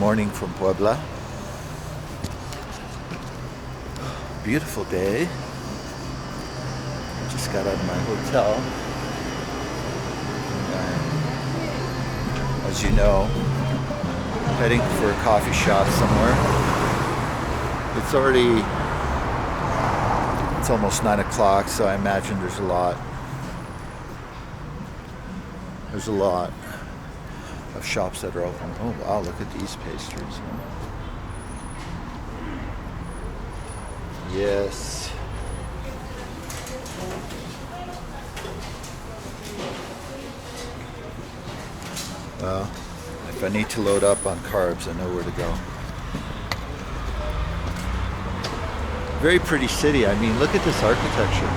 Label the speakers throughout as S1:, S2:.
S1: morning from Puebla. Beautiful day. Just got out of my hotel. As you know, heading for a coffee shop somewhere. It's almost 9 o'clock, so I imagine there's a lot of shops that are open. Oh wow, look at these pastries. Huh? Yes. Well, if I need to load up on carbs, I know where to go. Very pretty city. I mean, look at this architecture.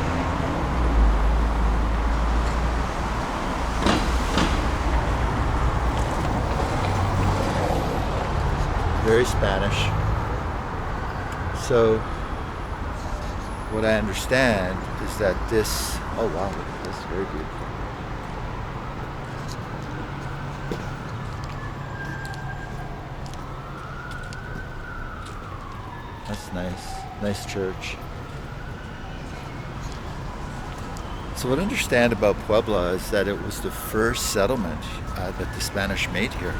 S1: Very Spanish. So, what I understand is that this, oh wow, look at this, very beautiful. That's nice. Nice church. So what I understand about Puebla is that it was the first settlement that the Spanish made here.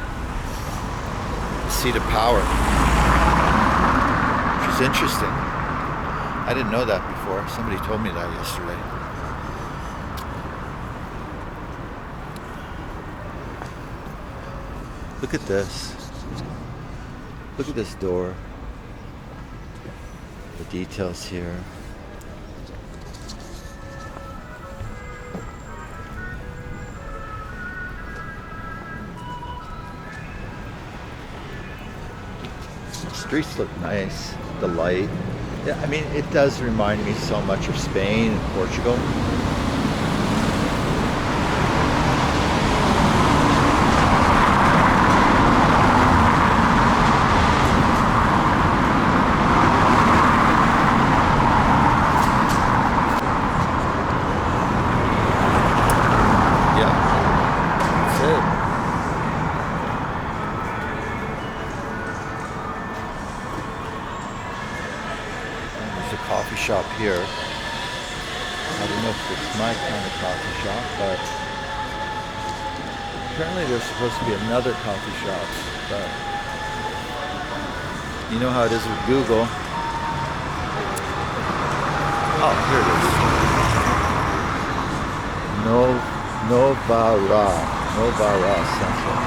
S1: The seat of power. Which is interesting. I didn't know that before. Somebody told me that yesterday. Look at this. Look at this door. The details here. The streets look nice. The light. Yeah, I mean, it does remind me so much of Spain and Portugal. Coffee shop here. I don't know if it's my kind of coffee shop, but apparently there's supposed to be another coffee shop, but you know how it is with Google. Oh, here it is. Novara Central.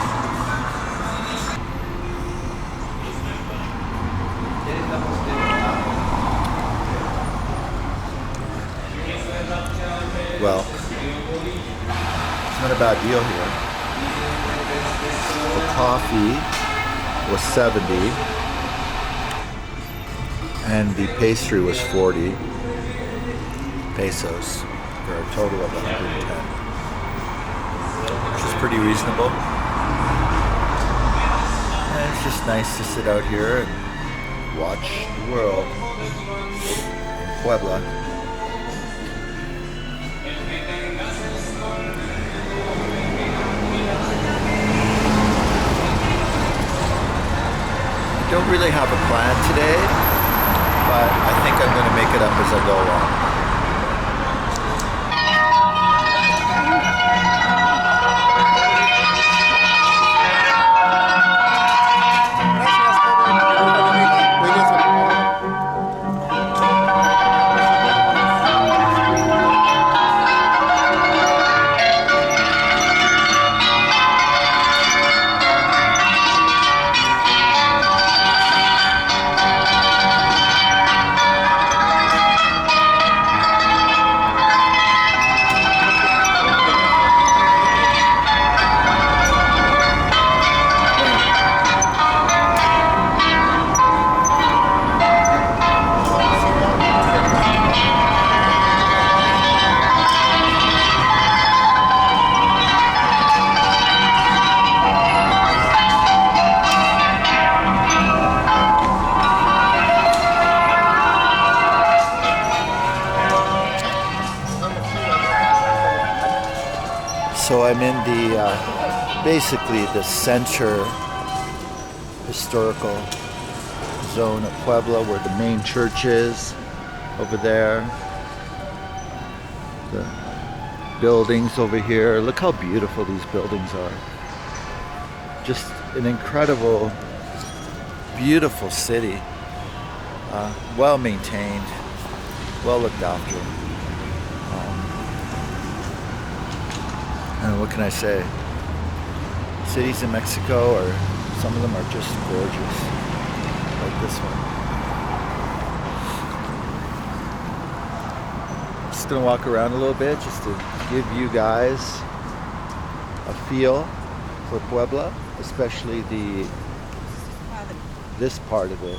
S1: Well, it's not a bad deal here. The coffee was 70 and the pastry was 40 pesos for a total of 110, which is pretty reasonable. And it's just nice to sit out here and watch the world in Puebla. I don't really have a plan today, but I think I'm going to make it up as I go along. So I'm in the basically the center historical zone of Puebla where the main church is over there. The buildings over here. Look how beautiful these buildings are. Just an incredible, beautiful city. Well maintained, well looked after. And what can I say? Cities in Mexico, or some of them are just gorgeous, like this one. Just gonna walk around a little bit just to give you guys a feel for Puebla, especially this part of it.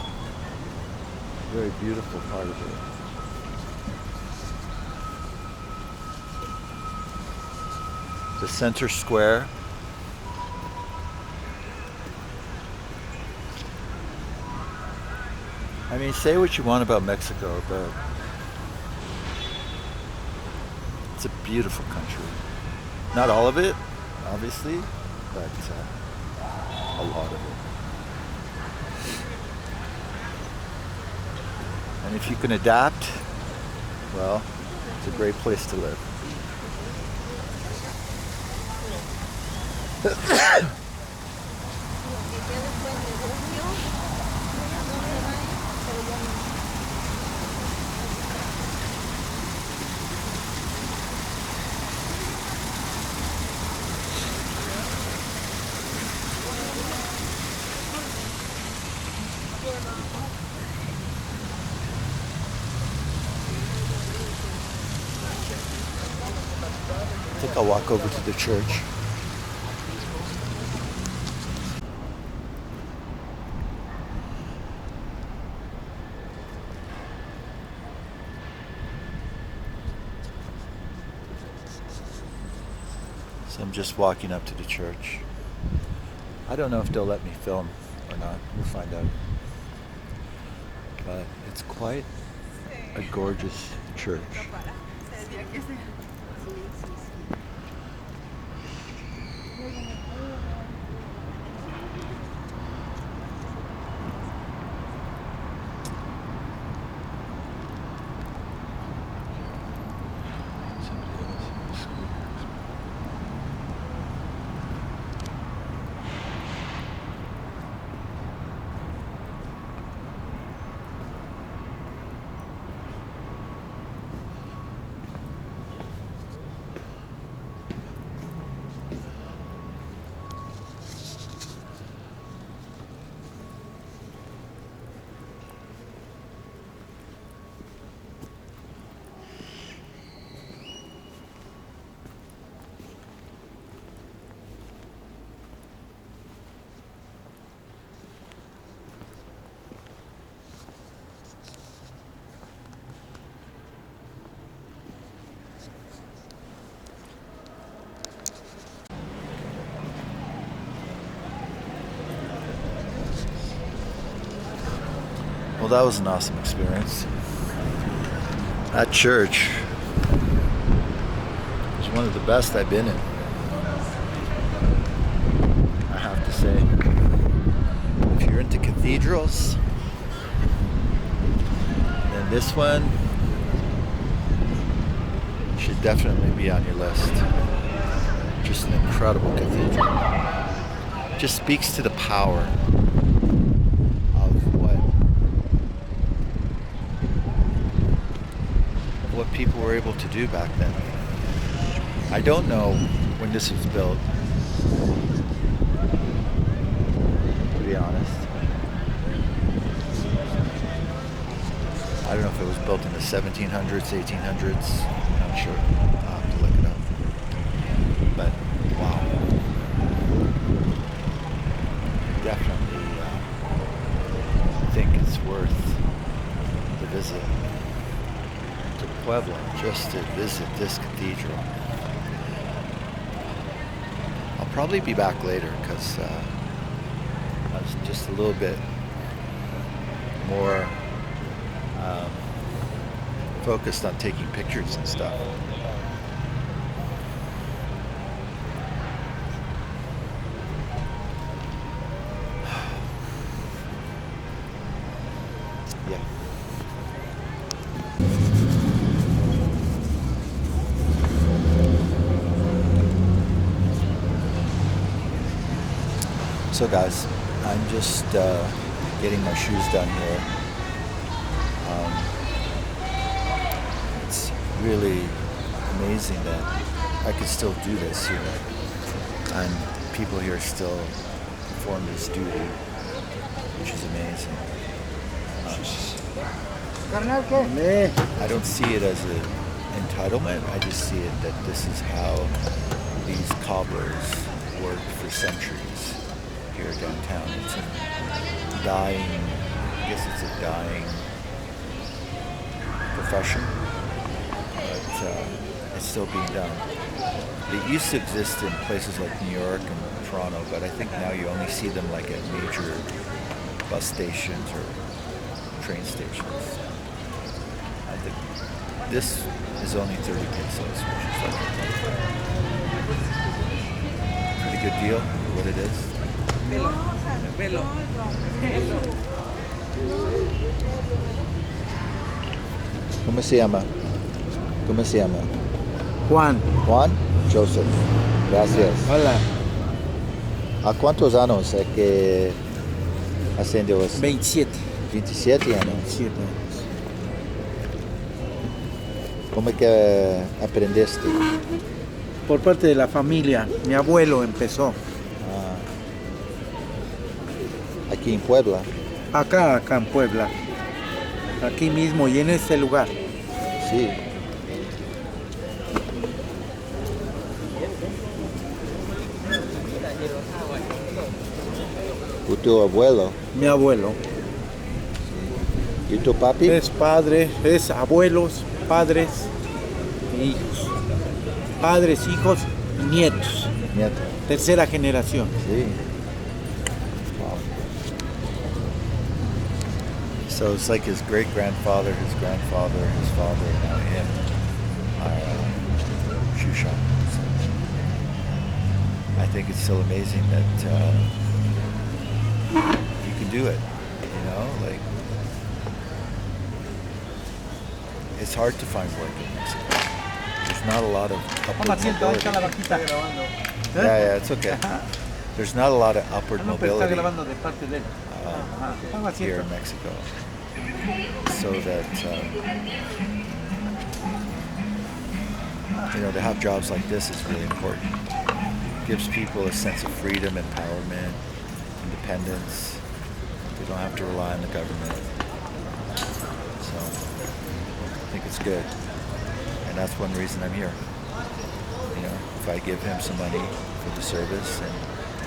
S1: Very beautiful part of it. The center square. I mean, say what you want about Mexico, but it's a beautiful country. Not all of it, obviously, but a lot of it. And if you can adapt, well, it's a great place to live. I think I'll walk over to the church. So I'm just walking up to the church. I don't know if they'll let me film or not. We'll find out. But it's quite a gorgeous church. Well, that was an awesome experience. That church was one of the best I've been in, I have to say. If you're into cathedrals, then this one should definitely be on your list. Just an incredible cathedral. Just speaks to the power what people were able to do back then. I don't know when this was built, to be honest. I don't know if it was built in the 1700s, 1800s. I'm not sure. I'll have to look it up. But wow. Definitely think it's worth the visit. Puebla just to visit this cathedral. I'll probably be back later because I was just a little bit more focused on taking pictures and stuff. So guys, I'm just getting my shoes done here. It's really amazing that I could still do this here, and people here still perform this duty, which is amazing. I don't see it as an entitlement. I just see it that this is how these cobblers worked for centuries here downtown. It's a dying, I guess it's a dying profession, but it's still being done. It used to exist in places like New York and Toronto, but I think now you only see them like at major bus stations or train stations. I think this is only 30 pesos, which is like a pretty good deal for what it is. ¿Cómo se llama? ¿Cómo se llama?
S2: Juan.
S1: Juan Joseph. Gracias.
S2: Hola.
S1: ¿A cuántos años es que haciendo eso?
S2: 27.
S1: 27 años.
S2: 27.
S1: ¿Cómo es que aprendiste?
S2: Por parte de la familia. Mi abuelo empezó.
S1: Aquí en Puebla.
S2: Acá en Puebla. Aquí mismo y en este lugar.
S1: Sí. ¿Tu abuelo?
S2: Mi abuelo.
S1: ¿Y tu papi?
S2: Es padre, es abuelos, padres e hijos. Padres, hijos y nietos.
S1: Nieto.
S2: Tercera generación.
S1: Sí. Wow. So it's like his great-grandfather, his grandfather, his father, and now him are shoe shop. So I think it's still amazing that you can do it, you know, like it's hard to find work in Mexico. There's not a lot of upward mobility. Yeah, it's okay. There's not a lot of upward mobility here in Mexico. So that, you know, to have jobs like this is really important. It gives people a sense of freedom, empowerment, independence. They don't have to rely on the government. So I think it's good. And that's one reason I'm here. You know, if I give him some money for the service, and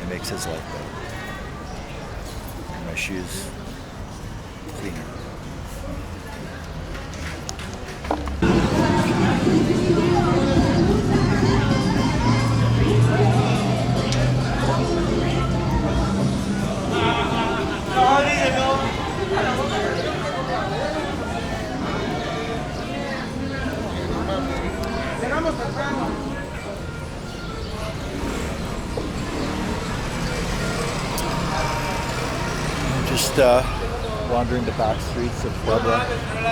S1: it makes his life better. And my shoes cleaner. Just wandering the back streets of Puebla. And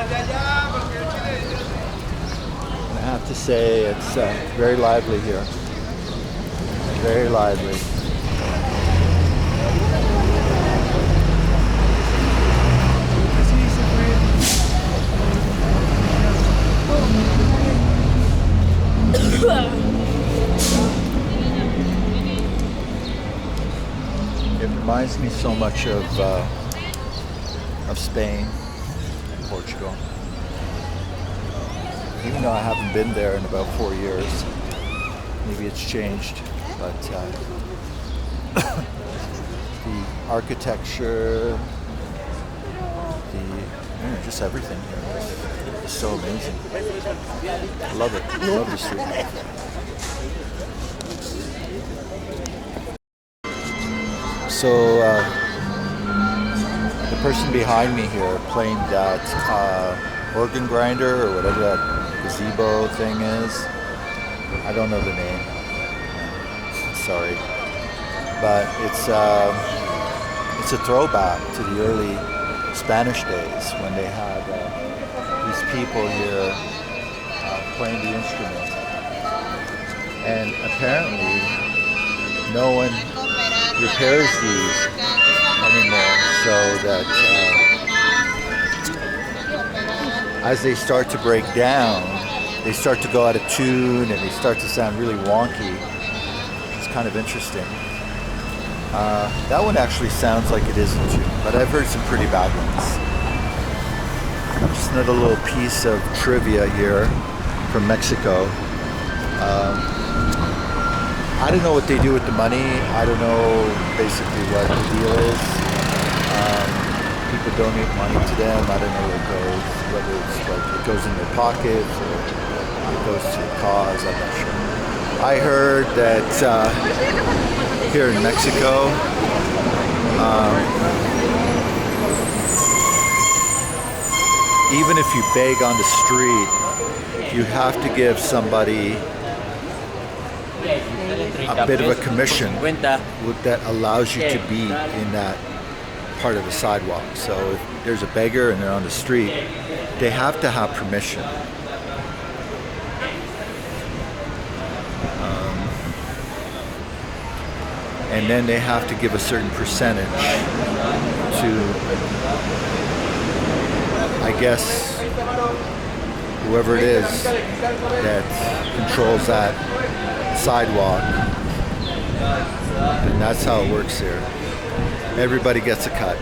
S1: I have to say it's very lively here. Very lively. It reminds me so much of Spain and Portugal. Even though I haven't been there in about 4 years, maybe it's changed, but the architecture, just everything here is so amazing. I love it. I love the street. So the person behind me here playing that organ grinder or whatever that gazebo thing is. I don't know the name. Sorry, but it's a throwback to the early Spanish days when they had these people here playing the instrument, and apparently no one repairs these anymore, so that as they start to break down, they start to go out of tune and they start to sound really wonky. It's kind of interesting. That one actually sounds like it is in tune, but I've heard some pretty bad ones. Just another little piece of trivia here from Mexico. I don't know what they do with the money. I don't know basically what the deal is. People donate money to them. I don't know where it goes, whether it's like it goes in their pockets or it goes to a cause. I'm not sure. I heard that here in Mexico, even if you beg on the street, you have to give somebody a bit of a commission that allows you to be in that part of the sidewalk. So if there's a beggar and they're on the street, they have to have permission. And then they have to give a certain percentage to, I guess, whoever it is that controls that sidewalk. And that's how it works here. Everybody gets a cut.